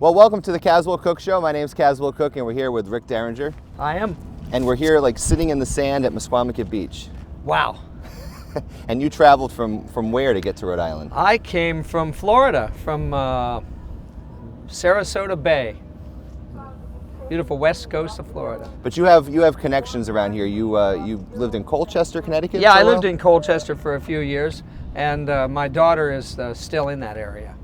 Well, welcome to the Caswell Cooke Show. My name's Caswell Cooke, and we're here with Rick Derringer. I am. And we're here like sitting in the sand at Mesquamaket Beach. Wow. And you traveled from where to get to Rhode Island? I came from Florida, from Sarasota Bay. Beautiful west coast of Florida. But you have connections around here. You lived in Colchester, Connecticut? Yeah, for a I while? lived in Colchester for a few years, and my daughter is still in that area.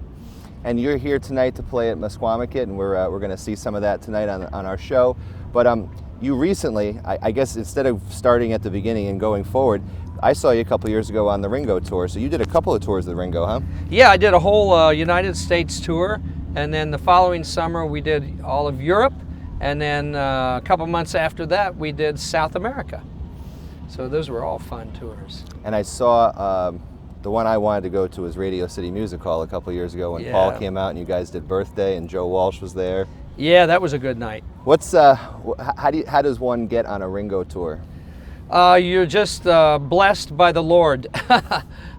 And you're here tonight to play at Mesquamaket, and we're going to see some of that tonight on our show. But you recently, I guess instead of starting at the beginning and going forward, I saw you a couple years ago on the Ringo tour. So you did a couple of tours of the Ringo, huh? Yeah, I did a whole United States tour, and then the following summer we did all of Europe, and then a couple months after that we did South America. So those were all fun tours. And I saw the one I wanted to go to was Radio City Music Hall a couple of years ago when Paul came out and you guys did Birthday and Joe Walsh was there. Yeah, that was a good night. What's how does one get on a Ringo tour? You're just blessed by the Lord,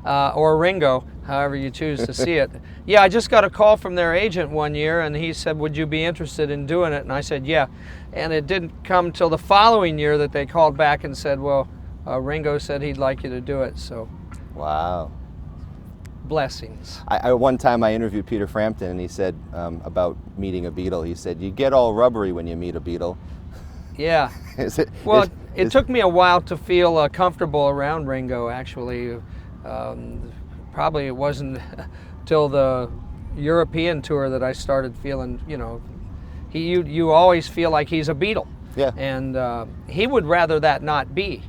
or Ringo, however you choose to see it. Yeah, I just got a call from their agent one year, and he said, would you be interested in doing it? And I said, yeah. And it didn't come till the following year that they called back and said, well, Ringo said he'd like you to do it, so. Wow. Blessings. One time I interviewed Peter Frampton, and he said about meeting a Beatle, he said, you get all rubbery when you meet a Beatle. Yeah. It took me a while to feel comfortable around Ringo, actually. Probably it wasn't till the European tour that I started feeling, you know, you always feel like he's a Beatle. Yeah. And he would rather that not be.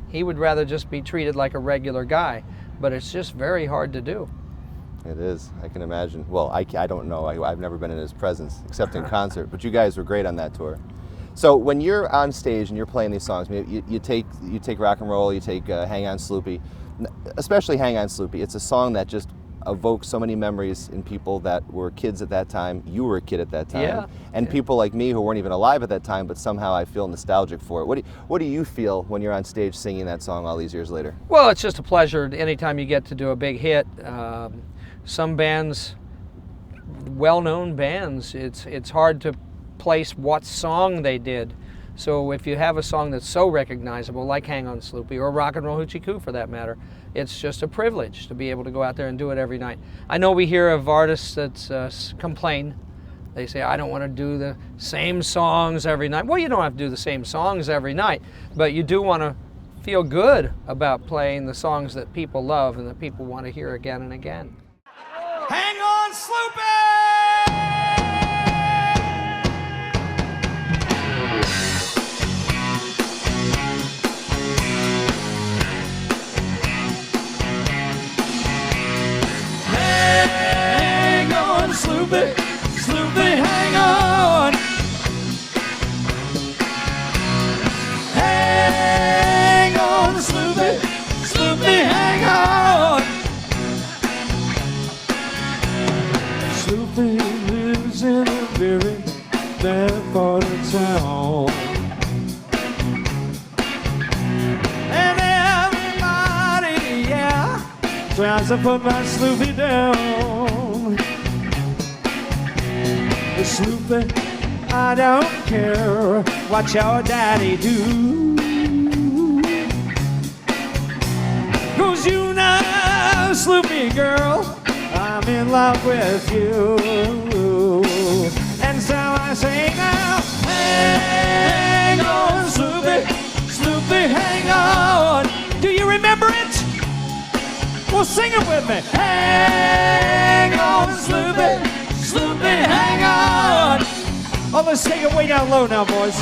He would rather just be treated like a regular guy, but it's just very hard to do. It is, I can imagine. Well, I don't know, I've never been in his presence, except in concert, but you guys were great on that tour. So when you're on stage and you're playing these songs, you take Rock and Roll, you take Hang On Sloopy, especially Hang On Sloopy. It's a song that just evokes so many memories in people that were kids at that time. You were a kid at that time, and people like me who weren't even alive at that time, but somehow I feel nostalgic for it. What do you feel when you're on stage singing that song all these years later? Well, it's just a pleasure anytime you get to do a big hit. Some bands, well-known bands, it's hard to place what song they did. So if you have a song that's so recognizable, like Hang On Sloopy, or Rock and Roll Hoochie Coo for that matter, it's just a privilege to be able to go out there and do it every night. I know we hear of artists that complain. They say, I don't want to do the same songs every night. Well, you don't have to do the same songs every night, but you do want to feel good about playing the songs that people love and that people want to hear again and again. Hang on, Sloopy! Hang on, Sloopy, Sloopy, hang on. Hang on, Sloopy, Sloopy, hang on. Sloopy lives in a very bad part of town, and everybody, tries to put my Sloopy down. Sloopy, I don't care what your daddy do, 'cause you know, Sloopy girl, I'm in love with you. And so I say now, hang on, Sloopy, Sloopy, hang on. Do you remember it? Well, sing it with me. Hang on, Sloopy, Sloopy, hang on. Oh, let's take it way down low now, boys.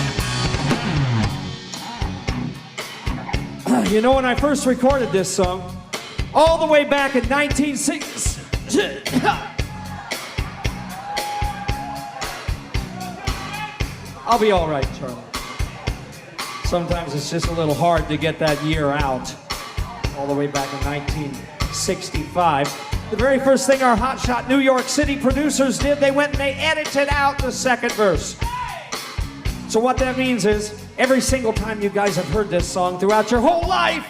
You know, when I first recorded this song, all the way back in 1960, I'll be all right, Charlie. Sometimes it's just a little hard to get that year out. All the way back in 1965. The very first thing our hotshot New York City producers did, they went and they edited out the second verse. So what that means is, every single time you guys have heard this song throughout your whole life,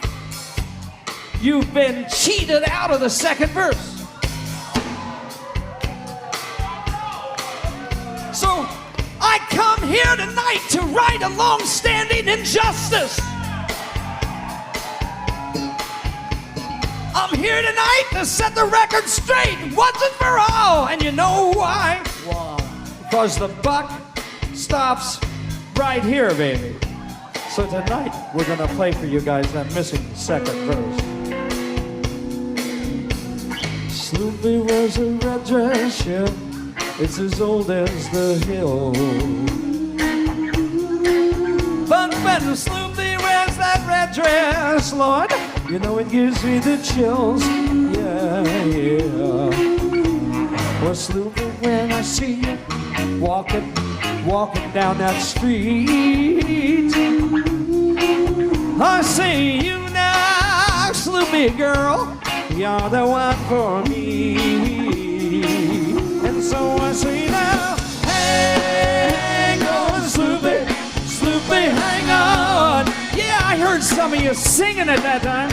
you've been cheated out of the second verse. So I come here tonight to right a long-standing injustice. I'm here tonight to set the record straight once and for all. And you know why? Why? Because the buck stops right here, baby. So tonight, we're gonna play for you guys that missing second verse. Sloopy wears a red dress, yeah. It's as old as the hill. But when Sloopy wears that red dress, Lord, you know it gives me the chills, yeah, yeah. Well, Sloopy, when I see you walking down that street, I see you now, Sloopy girl, you're the one for me. And so I say now, hang on, Sloopy, Sloopy, hang on. Yeah, I heard some of you singing at that time.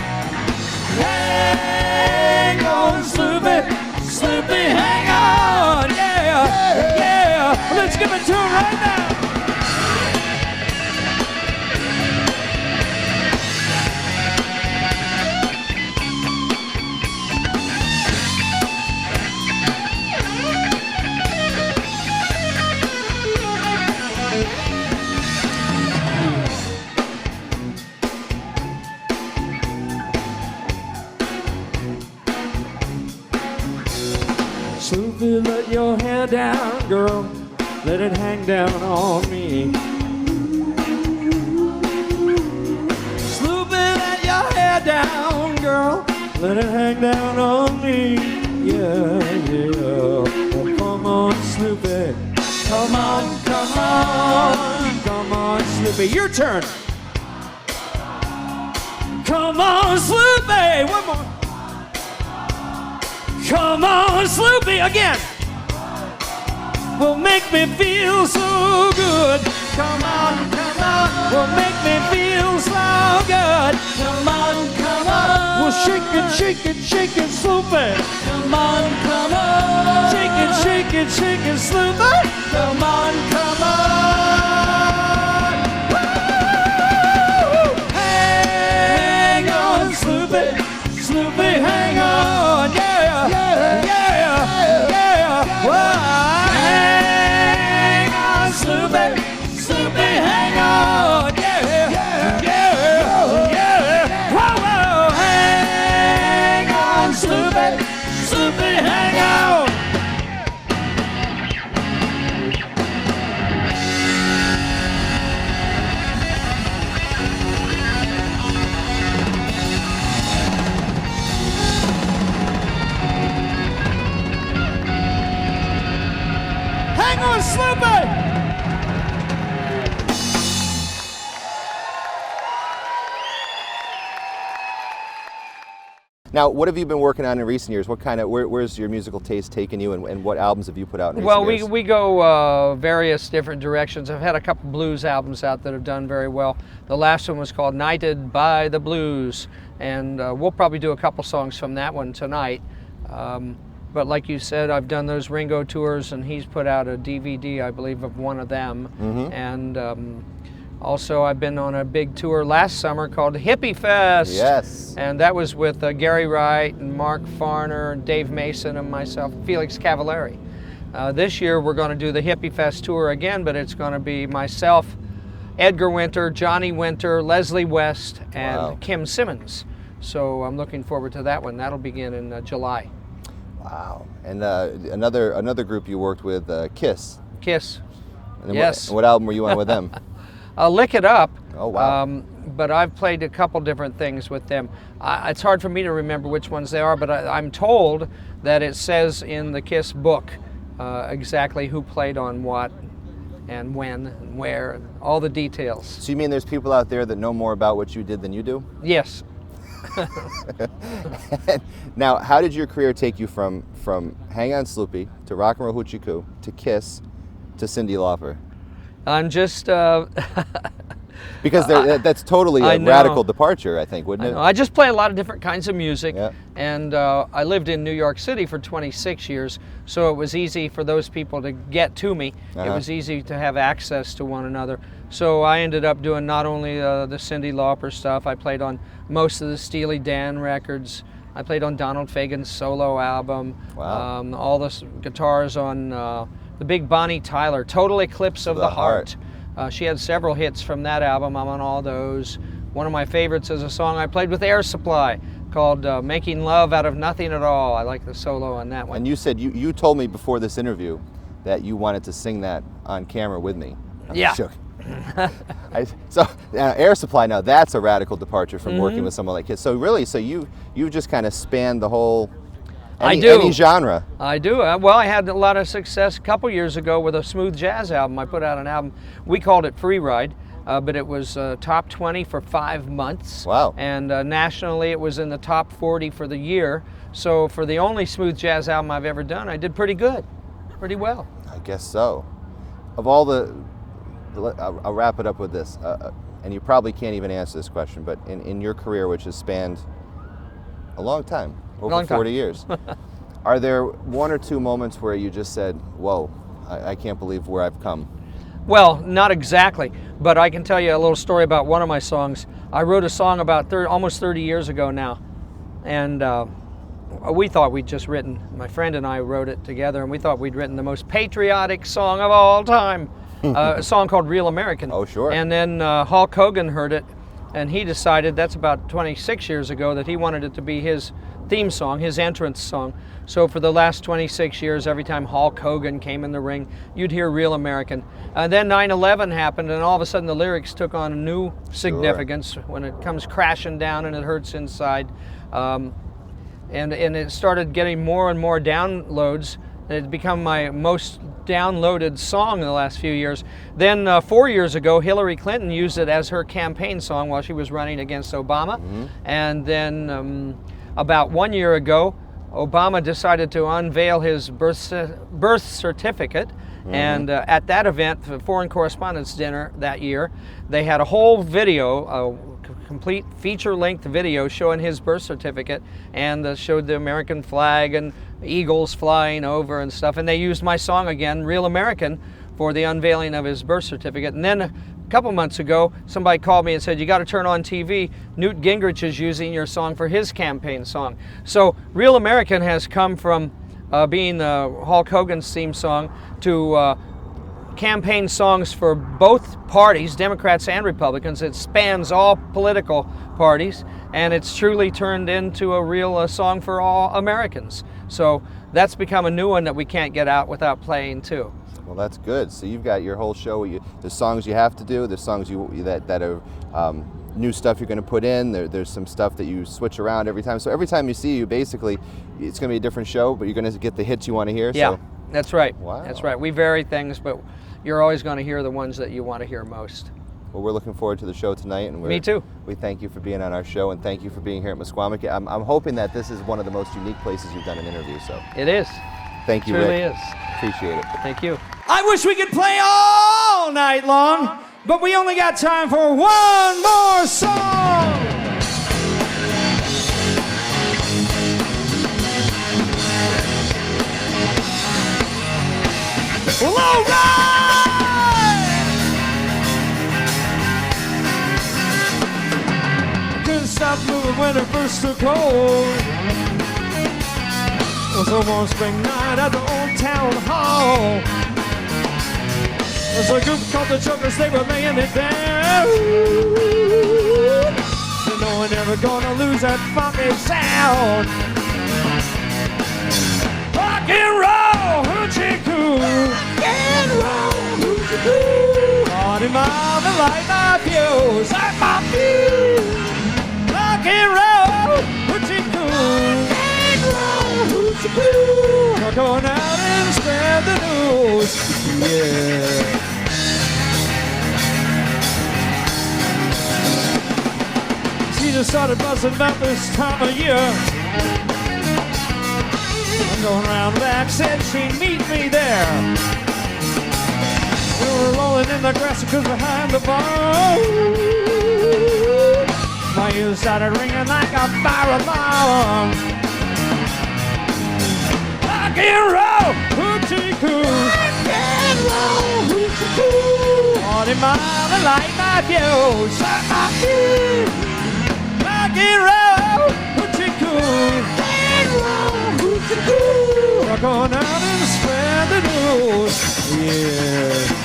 Hang on, Sloopy, Sloopy, hang on. Yeah, yeah. Let's give it to him right now. Sloopy, let your hair down, girl. Let it hang down on me. Sloopy, let your hair down, girl. Let it hang down on me. Yeah, yeah. Oh, come on, Sloopy. Come on, come on. Come on, Sloopy. Your turn. Come on, Sloopy. One more. Come on, Sloopy, again. Will make me feel so good. Come on, will make me feel so good. Come on. Well, shake it, Sloopy. Come on. Shake it, Sloopy. Come on. Woo! Hang on, Sloopy, hang on, yeah, yeah. Well, hang on, Sloopy, hang on, yeah. Whoa, hang on, Sloopy, hang on. Hang on, Sloopy! Now, what have you been working on in recent years? What kind of, where's your musical taste taken you, and what albums have you put out in recent years? Well, we go various different directions. I've had a couple blues albums out that have done very well. The last one was called Knighted by the Blues, and we'll probably do a couple songs from that one tonight. But like you said, I've done those Ringo tours, and he's put out a DVD, I believe, of one of them. Mm-hmm. And also, I've been on a big tour last summer called Hippie Fest. Yes. And that was with Gary Wright and Mark Farner, and Dave Mason, and myself, Felix Cavallari. This year, we're going to do the Hippie Fest tour again, but it's going to be myself, Edgar Winter, Johnny Winter, Leslie West, and Kim Simmons. So I'm looking forward to that one. That'll begin in July. Wow. And another group you worked with, Kiss. Kiss. And Yes. What album were you on with them? Lick It Up. Oh, wow. But I've played a couple different things with them. It's hard for me to remember which ones they are, but I'm told that it says in the Kiss book exactly who played on what and when and where, and all the details. So you mean there's people out there that know more about what you did than you do? Yes. Now, how did your career take you from Hang On Sloopy to Rock and Roll Hoochie Coo to Kiss to Cyndi Lauper? I'm just Because that's totally I a know. radical departure, I think, wouldn't I it? know. I just play a lot of different kinds of music, Yeah. and I lived in New York City for 26 years, so it was easy for those people to get to me. It Uh-huh. was easy to have access to one another. So I ended up doing not only the Cyndi Lauper stuff, I played on most of the Steely Dan records. I played on Donald Fagen's solo album. Wow. All the guitars on the big Bonnie Tyler, Total Eclipse of the Heart. She had several hits from that album. I'm on all those. One of my favorites is a song I played with Air Supply called Making Love Out of Nothing at All. I like the solo on that one. And you said, you told me before this interview that you wanted to sing that on camera with me. Yeah. Shook. Air Supply, now that's a radical departure from working with someone like his. So really, you just kind of spanned the whole, any genre. I do. Well, I had a lot of success a couple years ago with a smooth jazz album. I put out an album, we called it Free Ride, but it was top 20 for 5 months. Wow. And nationally it was in the top 40 for the year. So for the only smooth jazz album I've ever done, I did pretty good, pretty well. I guess so. Of all I'll wrap it up with this, and you probably can't even answer this question, but in your career, which has spanned a long time, over 40 years, are there one or two moments where you just said, whoa, I can't believe where I've come? Well, not exactly, but I can tell you a little story about one of my songs. I wrote a song about almost 30 years ago now, and we thought we'd just written, my friend and I wrote it together, and we thought we'd written the most patriotic song of all time. A song called Real American. Oh, sure. And then Hulk Hogan heard it, and he decided, that's about 26 years ago, that he wanted it to be his theme song, his entrance song. So for the last 26 years, every time Hulk Hogan came in the ring, you'd hear Real American. And then 9/11 happened, and all of a sudden the lyrics took on a new significance when it comes crashing down and it hurts inside. And it started getting more and more downloads. It's become my most downloaded song in the last few years. Then 4 years ago, Hillary Clinton used it as her campaign song while she was running against Obama. Mm-hmm. And then about 1 year ago, Obama decided to unveil his birth certificate. Mm-hmm. And at that event, the Foreign Correspondents' Dinner that year, they had a whole video, a complete feature-length video showing his birth certificate, and showed the American flag and eagles flying over and stuff. And they used my song again, Real American, for the unveiling of his birth certificate. And then a couple months ago, somebody called me and said, you got to turn on TV. Newt Gingrich is using your song for his campaign song. So Real American has come from being Hulk Hogan's theme song to campaign songs for both parties, Democrats and Republicans. It spans all political parties, and it's truly turned into a real song for all Americans. So that's become a new one that we can't get out without playing too. Well, that's good. So you've got your whole show. There's songs you have to do. There's songs that are new stuff you're going to put in. There's some stuff that you switch around every time. So every time you see you, basically, it's going to be a different show, but you're going to get the hits you want to hear. Yeah, so. That's right. Wow. That's right. We vary things, but you're always going to hear the ones that you want to hear most. Well, we're looking forward to the show tonight, and Me too. We thank you for being on our show, and thank you for being here at Musqueamick. I'm hoping that this is one of the most unique places you've done an interview. So It is. thank you, It truly Rick. is. Appreciate it. Thank you. I wish we could play all night long, but we only got time for one more song. Well, all right! Couldn't stop moving when it first took hold. It was a warm spring night at the old town hall. There's a group called the Jokers, they were laying it down. You know we're never gonna lose that funky sound. Rock and roll, hoochie coo. Rock and roll, hoochie coo. Party mama, light my fuse, light my fuse. Rock and roll, hoochie coo. We're going out and spread the news, yeah. She just started buzzing about this time of year. I'm going around back, said she'd meet me there. We were rolling in in the grass because behind the bar. My ears started ringing like a fire alarm. Rock and roll, hoochie coo. Rock and roll, hoochie coo. 40 miles and light my fuse. Set my feet. Rock and roll, hoochie coo. Rock and roll, hoochie coo. Rock on out and spread the news. Yeah.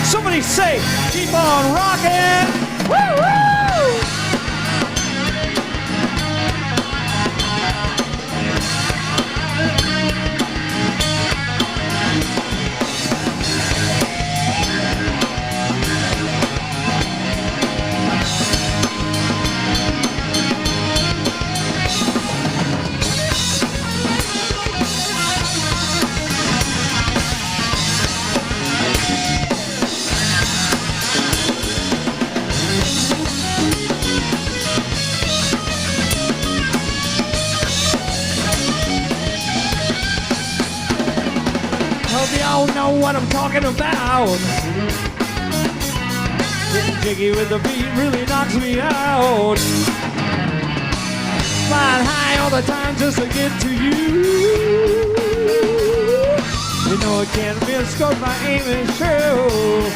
Somebody say, keep on rocking. Woo woo. Y'all know what I'm talking about. Getting jiggy with the beat really knocks me out. Flying high all the time just to get to you. You know it can't miss 'cause my aim is true.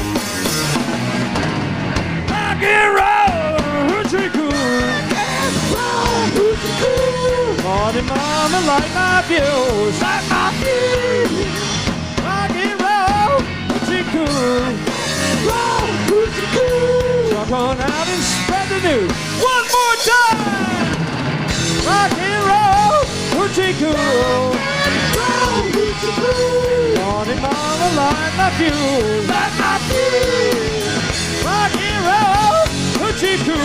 Rock and roll, hoochie coo. Rock and roll, hoochie coo. Morning mama, light my fuse. Light my fuse. Cool. Roll, hoochie coo. Rock on out and spread the news. One more time. Rock and roll, hoochie coo. Roll, hoochie coo. Morning mama, light my fuse. Light my fuse. Rock and roll, hoochie coo.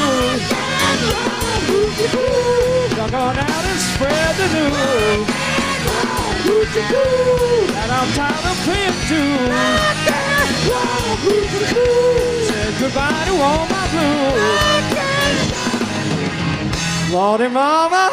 Roll, hoochie coo. Rock on out and spread the news. Hoochie coo. And I'm tired of playing too. Said goodbye to all my blues. Lordy mama.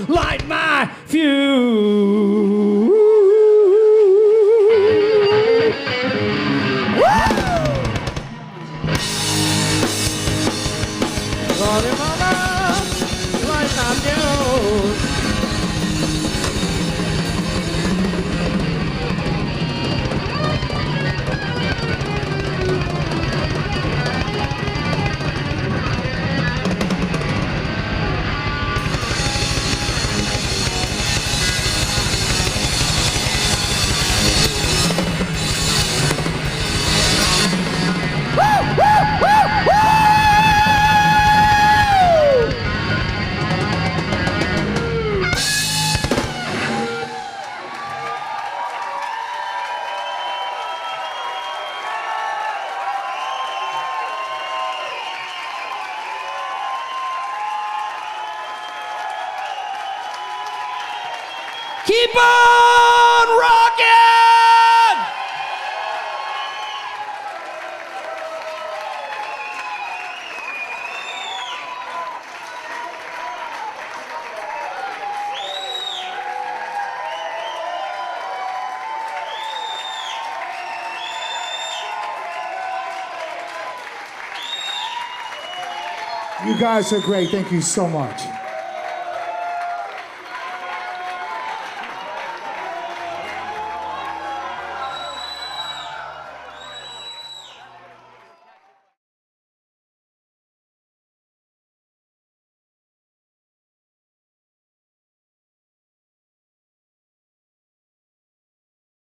Light my fuse. Lordy mama, light my fuse. Keep on rocking! You guys are great. Thank you so much.